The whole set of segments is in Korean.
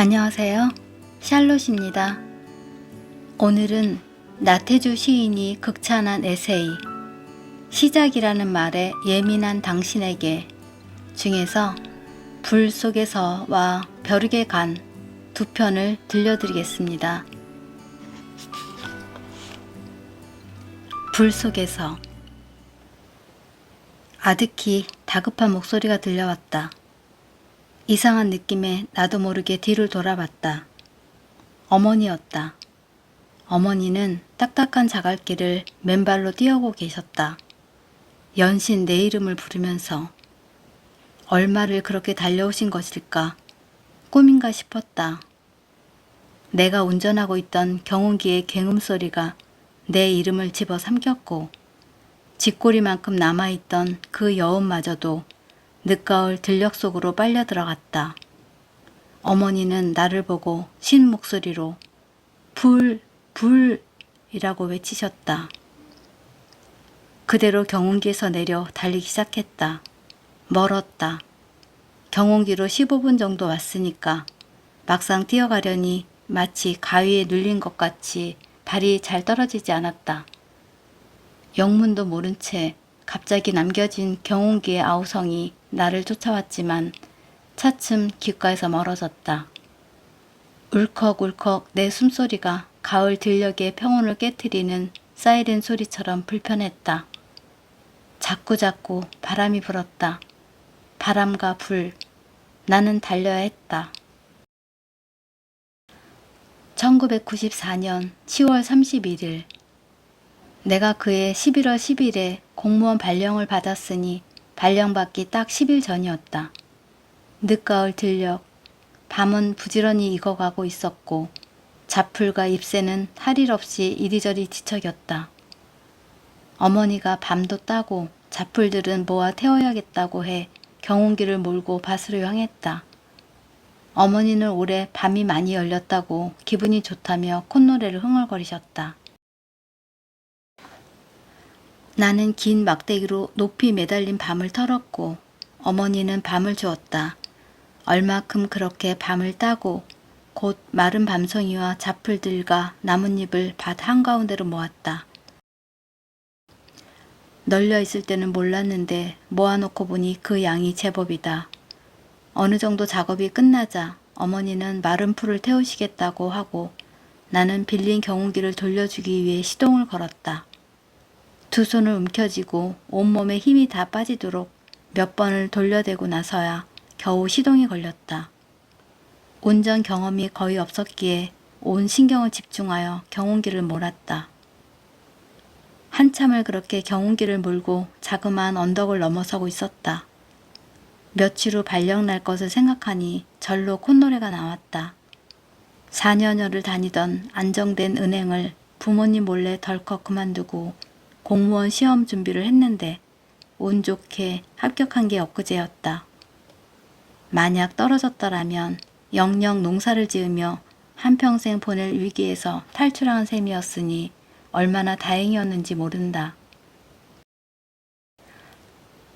안녕하세요. 샬롯입니다. 오늘은 나태주 시인이 극찬한 에세이 시작이라는 말에 예민한 당신에게 중에서 불 속에서와 벼룩의 간 두 편을 들려드리겠습니다. 불 속에서. 아득히 다급한 목소리가 들려왔다. 이상한 느낌에 나도 모르게 뒤를 돌아봤다. 어머니였다. 어머니는 딱딱한 자갈길을 맨발로 뛰어오고 계셨다. 연신 내 이름을 부르면서 얼마를 그렇게 달려오신 것일까? 꿈인가 싶었다. 내가 운전하고 있던 경운기의 굉음소리가 내 이름을 집어삼켰고 쥐꼬리만큼 남아있던 그 여운마저도 늦가을 들녘 속으로 빨려 들어갔다. 어머니는 나를 보고 쉰 목소리로 불, 불이라고 외치셨다. 그대로 경운기에서 내려 달리기 시작했다. 멀었다. 경운기로 15분 정도 왔으니까 막상 뛰어가려니 마치 가위에 눌린 것 같이 발이 잘 떨어지지 않았다. 영문도 모른 채 갑자기 남겨진 경운기의 아우성이 나를 쫓아왔지만 차츰 귓가에서 멀어졌다. 울컥울컥 내 숨소리가 가을 들녘의 평온을 깨트리는 사이렌 소리처럼 불편했다. 자꾸자꾸 바람이 불었다. 바람과 불, 나는 달려야 했다. 1994년 10월 31일 내가 그해 11월 10일에 공무원 발령을 받았으니 발령받기 딱 10일 전이었다. 늦가을 들녘, 밤은 부지런히 익어가고 있었고 잡풀과 잎새는 할 일 없이 이리저리 뒤척였다. 어머니가 밤도 따고 잡풀들은 모아 태워야겠다고 해 경운기를 몰고 밭으로 향했다. 어머니는 올해 밤이 많이 열렸다고 기분이 좋다며 콧노래를 흥얼거리셨다. 나는 긴 막대기로 높이 매달린 밤을 털었고 어머니는 밤을 주었다. 얼마큼 그렇게 밤을 따고 곧 마른 밤송이와 잡풀들과 나뭇잎을 밭 한가운데로 모았다. 널려 있을 때는 몰랐는데 모아놓고 보니 그 양이 제법이다. 어느 정도 작업이 끝나자 어머니는 마른 풀을 태우시겠다고 하고 나는 빌린 경운기를 돌려주기 위해 시동을 걸었다. 두 손을 움켜쥐고 온몸에 힘이 다 빠지도록 몇 번을 돌려대고 나서야 겨우 시동이 걸렸다. 운전 경험이 거의 없었기에 온 신경을 집중하여 경운기를 몰았다. 한참을 그렇게 경운기를 몰고 자그마한 언덕을 넘어서고 있었다. 며칠 후 발령 날 것을 생각하니 절로 콧노래가 나왔다. 4년여를 다니던 안정된 은행을 부모님 몰래 덜컥 그만두고 공무원 시험 준비를 했는데 운 좋게 합격한 게 엊그제였다. 만약 떨어졌더라면 영영 농사를 지으며 한평생 보낼 위기에서 탈출한 셈이었으니 얼마나 다행이었는지 모른다.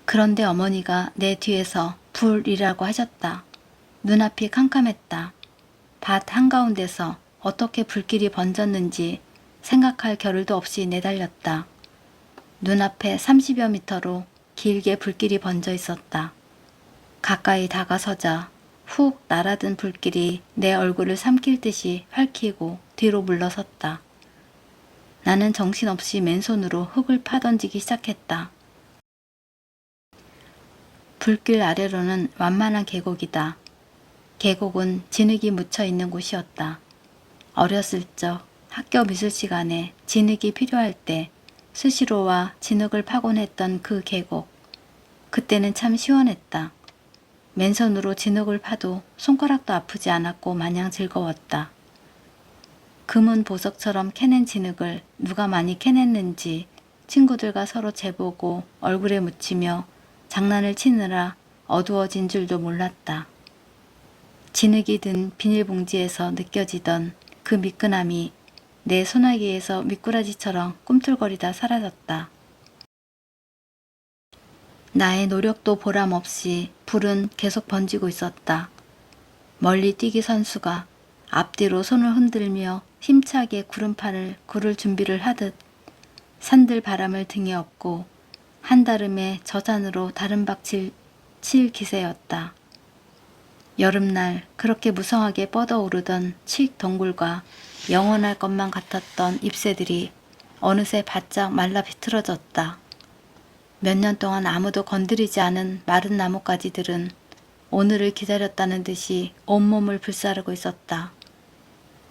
그런데 어머니가 내 뒤에서 불이라고 하셨다. 눈앞이 캄캄했다. 밭 한가운데서 어떻게 불길이 번졌는지 생각할 겨를도 없이 내달렸다. 눈앞에 30여 미터로 길게 불길이 번져 있었다. 가까이 다가서자 훅 날아든 불길이 내 얼굴을 삼킬 듯이 핥히고 뒤로 물러섰다. 나는 정신없이 맨손으로 흙을 파던지기 시작했다. 불길 아래로는 완만한 계곡이다. 계곡은 진흙이 묻혀 있는 곳이었다. 어렸을 적 학교 미술 시간에 진흙이 필요할 때 수시로와 진흙을 파곤 했던 그 계곡. 그때는 참 시원했다. 맨손으로 진흙을 파도 손가락도 아프지 않았고 마냥 즐거웠다. 금은 보석처럼 캐낸 진흙을 누가 많이 캐냈는지 친구들과 서로 재보고 얼굴에 묻히며 장난을 치느라 어두워진 줄도 몰랐다. 진흙이 든 비닐봉지에서 느껴지던 그 미끈함이 내 소나기에서 미꾸라지처럼 꿈틀거리다 사라졌다. 나의 노력도 보람없이 불은 계속 번지고 있었다. 멀리 뛰기 선수가 앞뒤로 손을 흔들며 힘차게 구름판을 구를 준비를 하듯 산들 바람을 등에 업고 한다름에 저 산으로 다름박칠 기세였다. 여름날 그렇게 무성하게 뻗어오르던 칡 덩굴과 영원할 것만 같았던 잎새들이 어느새 바짝 말라 비틀어졌다. 몇 년 동안 아무도 건드리지 않은 마른 나뭇가지들은 오늘을 기다렸다는 듯이 온몸을 불사르고 있었다.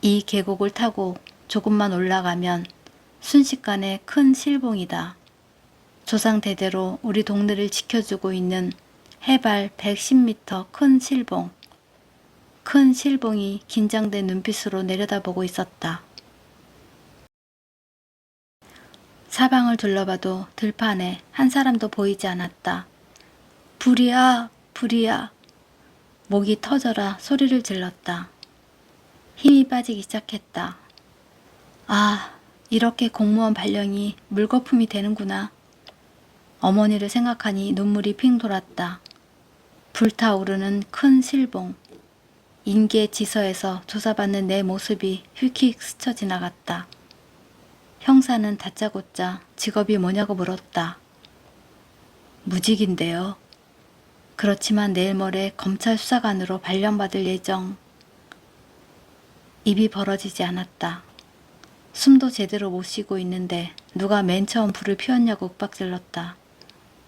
이 계곡을 타고 조금만 올라가면 순식간에 큰 실봉이다. 조상 대대로 우리 동네를 지켜주고 있는 해발 110m 큰 실봉. 큰 실봉이 긴장된 눈빛으로 내려다보고 있었다. 사방을 둘러봐도 들판에 한 사람도 보이지 않았다. 불이야, 불이야. 목이 터져라 소리를 질렀다. 힘이 빠지기 시작했다. 아, 이렇게 공무원 발령이 물거품이 되는구나. 어머니를 생각하니 눈물이 핑 돌았다. 불타오르는 큰 실봉. 인계지서에서 조사받는 내 모습이 휙휙 스쳐 지나갔다. 형사는 다짜고짜 직업이 뭐냐고 물었다. 무직인데요. 그렇지만 내일 모레 검찰 수사관으로 발령받을 예정. 입이 벌어지지 않았다. 숨도 제대로 못 쉬고 있는데 누가 맨 처음 불을 피웠냐고 윽박질렀다.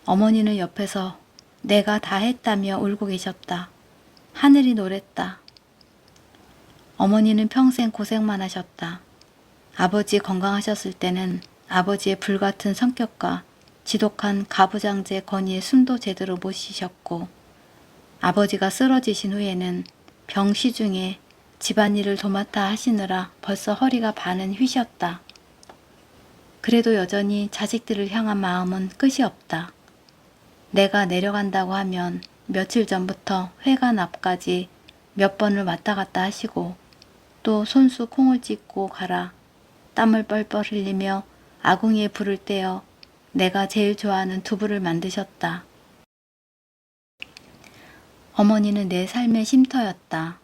어머니는 옆에서 내가 다 했다며 울고 계셨다. 하늘이 노랬다. 어머니는 평생 고생만 하셨다. 아버지 건강하셨을 때는 아버지의 불같은 성격과 지독한 가부장제 건의에 숨도 제대로 못 쉬셨고 아버지가 쓰러지신 후에는 병시 중에 집안일을 도맡아 하시느라 벌써 허리가 반은 휘셨다. 그래도 여전히 자식들을 향한 마음은 끝이 없다. 내가 내려간다고 하면 며칠 전부터 회관 앞까지 몇 번을 왔다 갔다 하시고 또 손수 콩을 찢고 가라 땀을 뻘뻘 흘리며 아궁이에 불을 떼어 내가 제일 좋아하는 두부를 만드셨다. 어머니는 내 삶의 쉼터였다.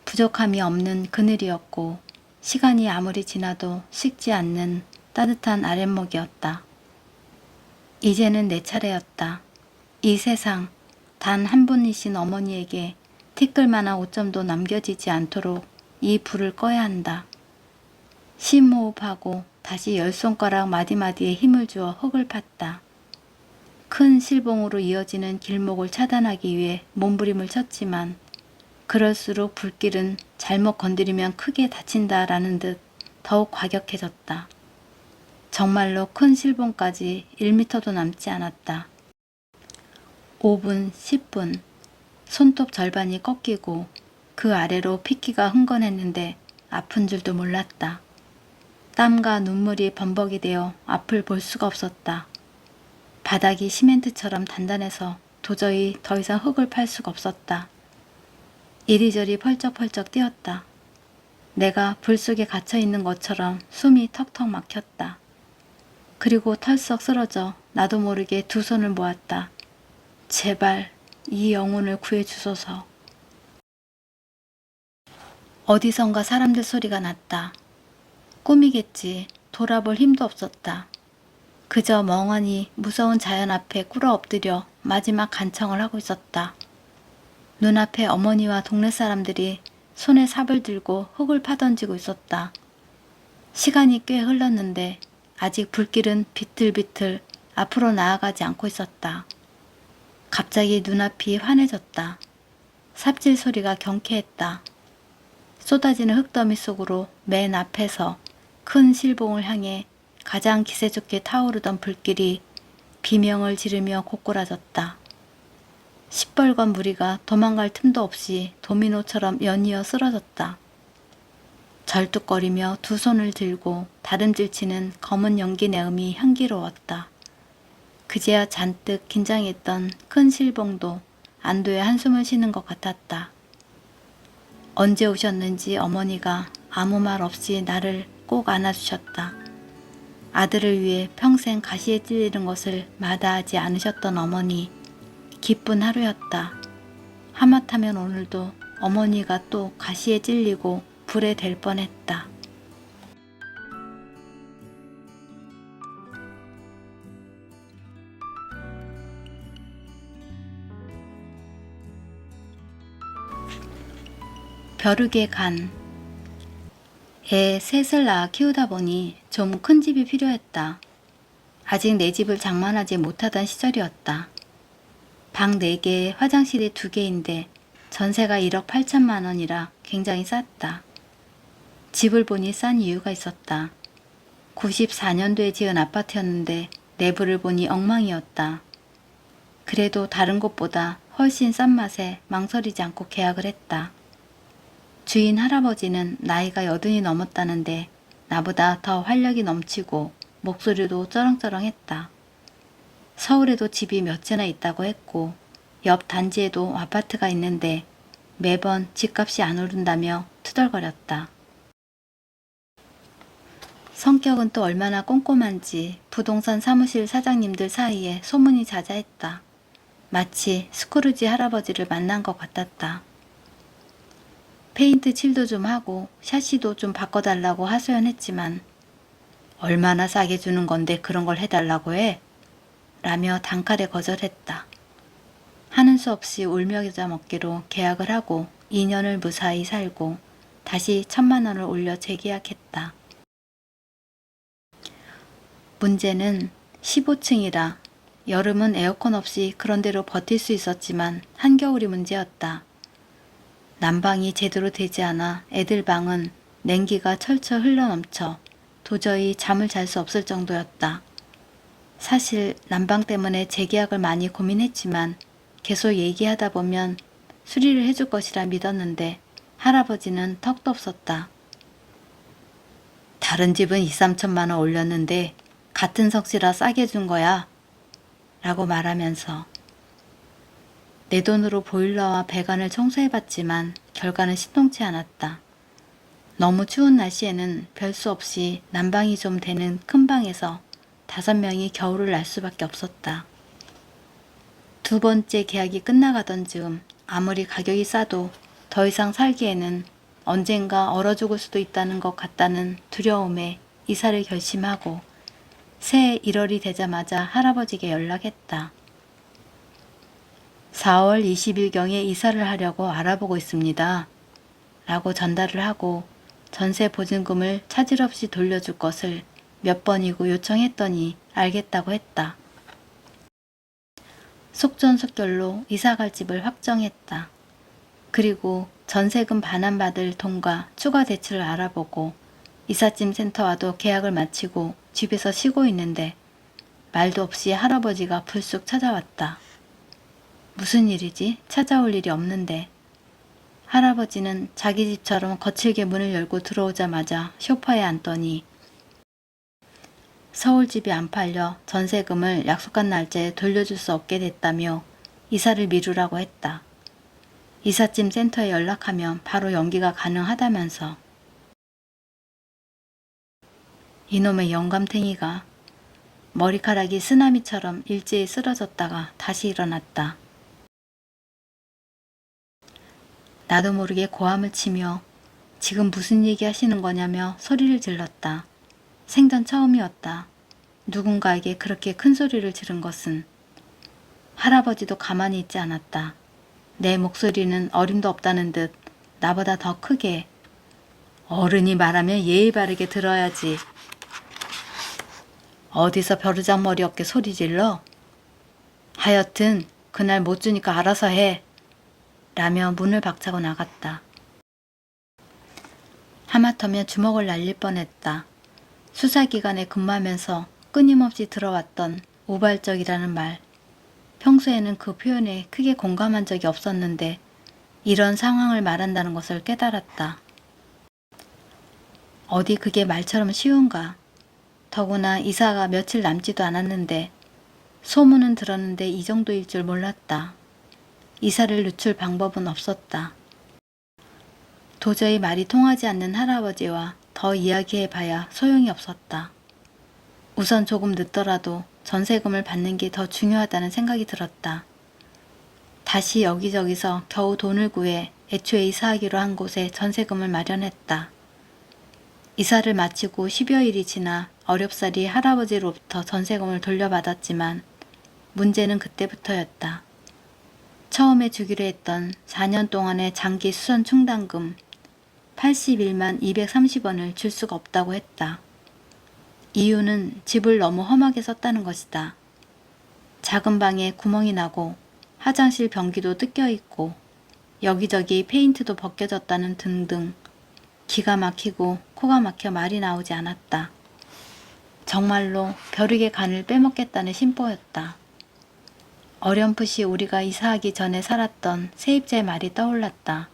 부족함이 없는 그늘이었고 시간이 아무리 지나도 식지 않는 따뜻한 아랫목이었다. 이제는 내 차례였다. 이 세상 단 한 분이신 어머니에게 티끌만한 오점도 남겨지지 않도록 이 불을 꺼야 한다. 심호흡하고 다시 10손가락 마디마디에 힘을 주어 흙을 팠다. 큰 실봉으로 이어지는 길목을 차단하기 위해 몸부림을 쳤지만 그럴수록 불길은 잘못 건드리면 크게 다친다라는 듯 더욱 과격해졌다. 정말로 큰 실봉까지 1m도 남지 않았다. 5분, 10분, 손톱 절반이 꺾이고 그 아래로 핏기가 흥건했는데 아픈 줄도 몰랐다. 땀과 눈물이 범벅이 되어 앞을 볼 수가 없었다. 바닥이 시멘트처럼 단단해서 도저히 더 이상 흙을 팔 수가 없었다. 이리저리 펄쩍펄쩍 뛰었다. 내가 불 속에 갇혀있는 것처럼 숨이 턱턱 막혔다. 그리고 털썩 쓰러져 나도 모르게 두 손을 모았다. 제발 이 영혼을 구해주소서. 어디선가 사람들 소리가 났다. 꿈이겠지. 돌아볼 힘도 없었다. 그저 멍하니 무서운 자연 앞에 꿇어 엎드려 마지막 간청을 하고 있었다. 눈앞에 어머니와 동네 사람들이 손에 삽을 들고 흙을 파던지고 있었다. 시간이 꽤 흘렀는데 아직 불길은 비틀비틀 앞으로 나아가지 않고 있었다. 갑자기 눈앞이 환해졌다. 삽질 소리가 경쾌했다. 쏟아지는 흙더미 속으로 맨 앞에서 큰 실봉을 향해 가장 기세 좋게 타오르던 불길이 비명을 지르며 고꾸라졌다. 시뻘건 무리가 도망갈 틈도 없이 도미노처럼 연이어 쓰러졌다. 절뚝거리며 두 손을 들고 다름질치는 검은 연기 내음이 향기로웠다. 그제야 잔뜩 긴장했던 큰 실봉도 안도의 한숨을 쉬는 것 같았다. 언제 오셨는지 어머니가 아무 말 없이 나를 꼭 안아주셨다. 아들을 위해 평생 가시에 찔리는 것을 마다하지 않으셨던 어머니, 기쁜 하루였다. 하마터면 오늘도 어머니가 또 가시에 찔리고 불에 댈 뻔했다. 벼룩의 간. 애 셋을 낳아 키우다 보니 좀 큰 집이 필요했다. 아직 내 집을 장만하지 못하던 시절이었다. 방 4개에 화장실이 2개인데 전세가 1억 8천만 원이라 굉장히 쌌다. 집을 보니 싼 이유가 있었다. 94년도에 지은 아파트였는데 내부를 보니 엉망이었다. 그래도 다른 곳보다 훨씬 싼 맛에 망설이지 않고 계약을 했다. 주인 할아버지는 나이가 80이 넘었다는데 나보다 더 활력이 넘치고 목소리도 쩌렁쩌렁했다. 서울에도 집이 몇 채나 있다고 했고 옆 단지에도 아파트가 있는데 매번 집값이 안 오른다며 투덜거렸다. 성격은 또 얼마나 꼼꼼한지 부동산 사무실 사장님들 사이에 소문이 자자했다. 마치 스크루지 할아버지를 만난 것 같았다. 페인트 칠도 좀 하고 샤시도 좀 바꿔달라고 하소연했지만 얼마나 싸게 주는 건데 그런 걸 해달라고 해? 라며 단칼에 거절했다. 하는 수 없이 울며 겨자 먹기로 계약을 하고 2년을 무사히 살고 다시 1,000만 원을 올려 재계약했다. 문제는 15층이라 여름은 에어컨 없이 그런 대로 버틸 수 있었지만 한겨울이 문제였다. 난방이 제대로 되지 않아 애들 방은 냉기가 철철 흘러넘쳐 도저히 잠을 잘 수 없을 정도였다. 사실 난방 때문에 재계약을 많이 고민했지만 계속 얘기하다 보면 수리를 해줄 것이라 믿었는데 할아버지는 턱도 없었다. 다른 집은 2, 3천만 원 올렸는데 같은 석시라 싸게 준 거야 라고 말하면서 내 돈으로 보일러와 배관을 청소해봤지만 결과는 신통치 않았다. 너무 추운 날씨에는 별 수 없이 난방이 좀 되는 큰 방에서 5명이 겨울을 날 수밖에 없었다. 2번째 계약이 끝나가던 즈음 아무리 가격이 싸도 더 이상 살기에는 언젠가 얼어 죽을 수도 있다는 것 같다는 두려움에 이사를 결심하고 새해 1월이 되자마자 할아버지에게 연락했다. 4월 20일경에 이사를 하려고 알아보고 있습니다. 라고 전달을 하고 전세 보증금을 차질 없이 돌려줄 것을 몇 번이고 요청했더니 알겠다고 했다. 속전속결로 이사갈 집을 확정했다. 그리고 전세금 반환 받을 돈과 추가 대출을 알아보고 이삿짐 센터와도 계약을 마치고 집에서 쉬고 있는데 말도 없이 할아버지가 불쑥 찾아왔다. 무슨 일이지? 찾아올 일이 없는데. 할아버지는 자기 집처럼 거칠게 문을 열고 들어오자마자 소파에 앉더니 서울집이 안 팔려 전세금을 약속한 날짜에 돌려줄 수 없게 됐다며 이사를 미루라고 했다. 이삿짐 센터에 연락하면 바로 연기가 가능하다면서. 이놈의 영감탱이가 머리카락이 쓰나미처럼 일제히 쓰러졌다가 다시 일어났다. 나도 모르게 고함을 치며 지금 무슨 얘기 하시는 거냐며 소리를 질렀다. 생전 처음이었다. 누군가에게 그렇게 큰 소리를 지른 것은. 할아버지도 가만히 있지 않았다. 내 목소리는 어림도 없다는 듯 나보다 더 크게 어른이 말하면 예의 바르게 들어야지. 어디서 벼르장머리 없게 소리 질러? 하여튼 그날 못 주니까 알아서 해. 라며 문을 박차고 나갔다. 하마터면 주먹을 날릴 뻔했다. 수사기관에 근무하면서 끊임없이 들어왔던 우발적이라는 말. 평소에는 그 표현에 크게 공감한 적이 없었는데 이런 상황을 말한다는 것을 깨달았다. 어디 그게 말처럼 쉬운가. 더구나 이사가 며칠 남지도 않았는데 소문은 들었는데 이 정도일 줄 몰랐다. 이사를 늦출 방법은 없었다. 도저히 말이 통하지 않는 할아버지와 더 이야기해봐야 소용이 없었다. 우선 조금 늦더라도 전세금을 받는 게 더 중요하다는 생각이 들었다. 다시 여기저기서 겨우 돈을 구해 애초에 이사하기로 한 곳에 전세금을 마련했다. 이사를 마치고 10여일이 지나 어렵사리 할아버지로부터 전세금을 돌려받았지만 문제는 그때부터였다. 처음에 주기로 했던 4년 동안의 장기 수선 충당금 81만 230원을 줄 수가 없다고 했다. 이유는 집을 너무 험하게 썼다는 것이다. 작은 방에 구멍이 나고 화장실 변기도 뜯겨 있고 여기저기 페인트도 벗겨졌다는 등등 기가 막히고 코가 막혀 말이 나오지 않았다. 정말로 벼룩의 간을 빼먹겠다는 심보였다. 어렴풋이 우리가 이사하기 전에 살았던 세입자의 말이 떠올랐다.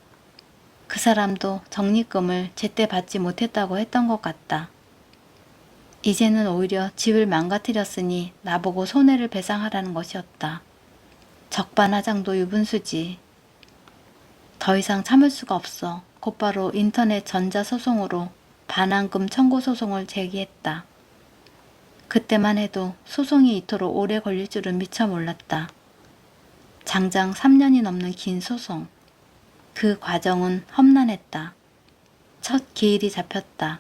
그 사람도 적립금을 제때 받지 못했다고 했던 것 같다. 이제는 오히려 집을 망가뜨렸으니 나보고 손해를 배상하라는 것이었다. 적반하장도 유분수지. 더 이상 참을 수가 없어 곧바로 인터넷 전자소송으로 반환금 청구 소송을 제기했다. 그때만 해도 소송이 이토록 오래 걸릴 줄은 미처 몰랐다. 장장 3년이 넘는 긴 소송. 그 과정은 험난했다. 첫 기일이 잡혔다.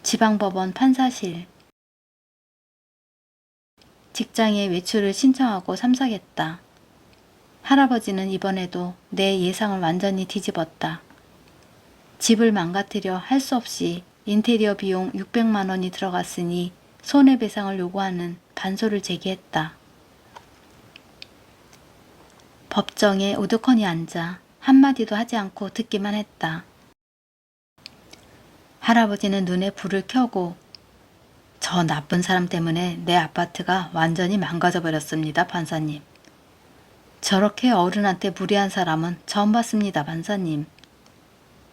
지방법원 판사실. 직장에 외출을 신청하고 참석했다. 할아버지는 이번에도 내 예상을 완전히 뒤집었다. 집을 망가뜨려 할 수 없이 인테리어 비용 600만 원이 들어갔으니 손해배상을 요구하는 반소를 제기했다. 법정에 우두커니 앉아 한마디도 하지 않고 듣기만 했다. 할아버지는 눈에 불을 켜고 저 나쁜 사람 때문에 내 아파트가 완전히 망가져 버렸습니다, 판사님. 저렇게 어른한테 무리한 사람은 처음 봤습니다, 판사님.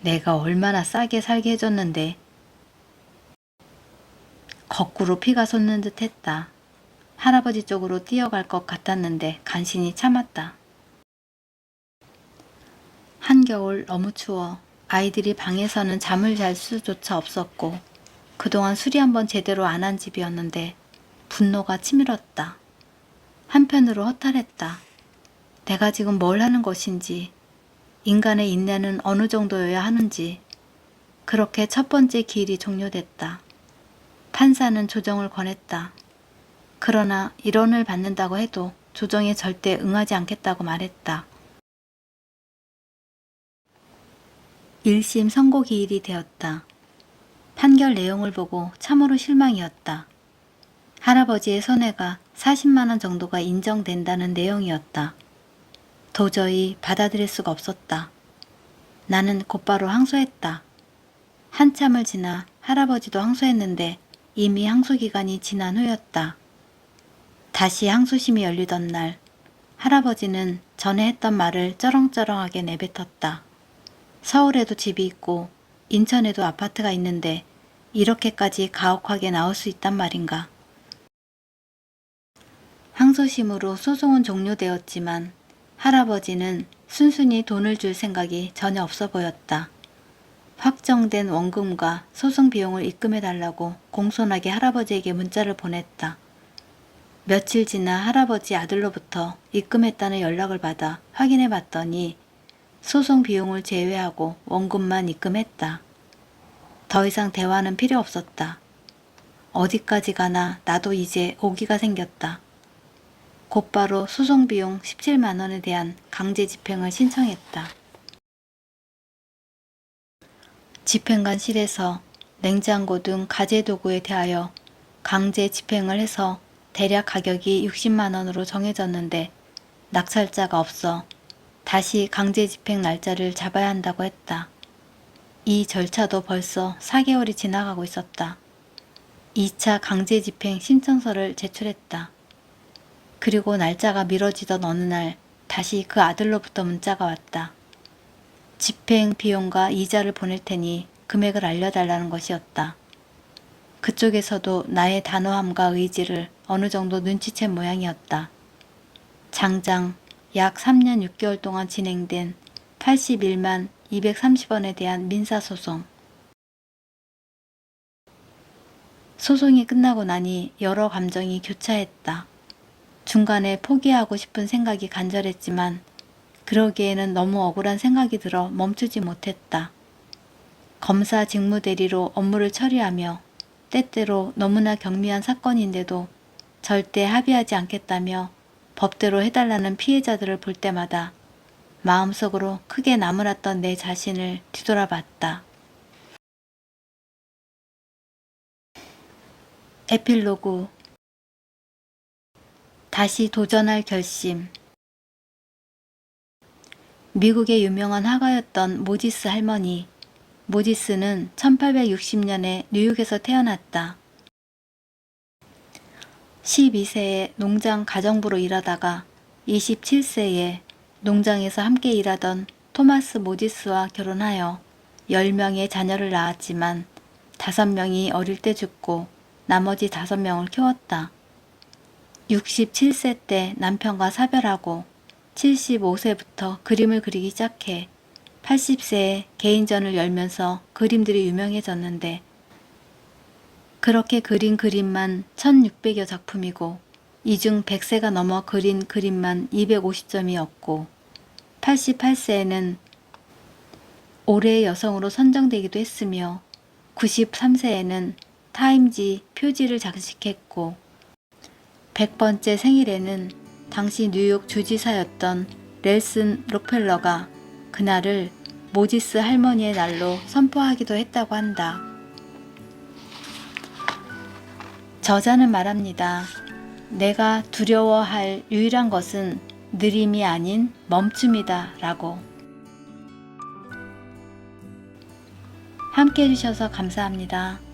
내가 얼마나 싸게 살게 해줬는데. 거꾸로 피가 솟는 듯 했다. 할아버지 쪽으로 뛰어갈 것 같았는데 간신히 참았다. 한겨울 너무 추워 아이들이 방에서는 잠을 잘 수조차 없었고 그동안 술이 한번 제대로 안 한 집이었는데 분노가 치밀었다. 한편으로 허탈했다. 내가 지금 뭘 하는 것인지, 인간의 인내는 어느 정도여야 하는지. 그렇게 첫 번째 기일이 종료됐다. 판사는 조정을 권했다. 그러나 1원을 받는다고 해도 조정에 절대 응하지 않겠다고 말했다. 1심 선고 기일이 되었다. 판결 내용을 보고 참으로 실망이었다. 할아버지의 손해가 40만 원 정도가 인정된다는 내용이었다. 도저히 받아들일 수가 없었다. 나는 곧바로 항소했다. 한참을 지나 할아버지도 항소했는데 이미 항소기간이 지난 후였다. 다시 항소심이 열리던 날 할아버지는 전에 했던 말을 쩌렁쩌렁하게 내뱉었다. 서울에도 집이 있고 인천에도 아파트가 있는데 이렇게까지 가혹하게 나올 수 있단 말인가. 항소심으로 소송은 종료되었지만 할아버지는 순순히 돈을 줄 생각이 전혀 없어 보였다. 확정된 원금과 소송 비용을 입금해달라고 공손하게 할아버지에게 문자를 보냈다. 며칠 지나 할아버지 아들로부터 입금했다는 연락을 받아 확인해 봤더니 소송 비용을 제외하고 원금만 입금했다. 더 이상 대화는 필요 없었다. 어디까지 가나 나도 이제 오기가 생겼다. 곧바로 소송 비용 17만 원에 대한 강제 집행을 신청했다. 집행관실에서 냉장고 등 가재도구에 대하여 강제 집행을 해서 대략 가격이 60만 원으로 정해졌는데 낙찰자가 없어 다시 강제 집행 날짜를 잡아야 한다고 했다. 이 절차도 벌써 4개월이 지나가고 있었다. 2차 강제 집행 신청서를 제출했다. 그리고 날짜가 미뤄지던 어느 날 다시 그 아들로부터 문자가 왔다. 집행 비용과 이자를 보낼 테니 금액을 알려달라는 것이었다. 그쪽에서도 나의 단호함과 의지를 어느 정도 눈치챈 모양이었다. 장장 약 3년 6개월 동안 진행된 81만 230원에 대한 민사소송. 소송이 끝나고 나니 여러 감정이 교차했다. 중간에 포기하고 싶은 생각이 간절했지만 그러기에는 너무 억울한 생각이 들어 멈추지 못했다. 검사 직무대리로 업무를 처리하며 때때로 너무나 경미한 사건인데도 절대 합의하지 않겠다며 법대로 해달라는 피해자들을 볼 때마다 마음속으로 크게 나무랐던 내 자신을 뒤돌아봤다. 에필로그. 다시 도전할 결심. 미국의 유명한 화가였던 모지스 할머니. 모지스는 1860년에 뉴욕에서 태어났다. 12세에 농장 가정부로 일하다가 27세에 농장에서 함께 일하던 토마스 모지스와 결혼하여 10명의 자녀를 낳았지만 5명이 어릴 때 죽고 나머지 5명을 키웠다. 67세 때 남편과 사별하고 75세부터 그림을 그리기 시작해 80세에 개인전을 열면서 그림들이 유명해졌는데 그렇게 그린 그림만 1600여 작품이고 이 중 100세가 넘어 그린 그림만 250점이었고 88세에는 올해의 여성으로 선정되기도 했으며 93세에는 타임지 표지를 장식했고 100번째 생일에는 당시 뉴욕 주지사였던 넬슨 록펠러가 그날을 모지스 할머니의 날로 선포하기도 했다고 한다. 저자는 말합니다. 내가 두려워할 유일한 것은 느림이 아닌 멈춤이다 라고. 함께 해주셔서 감사합니다.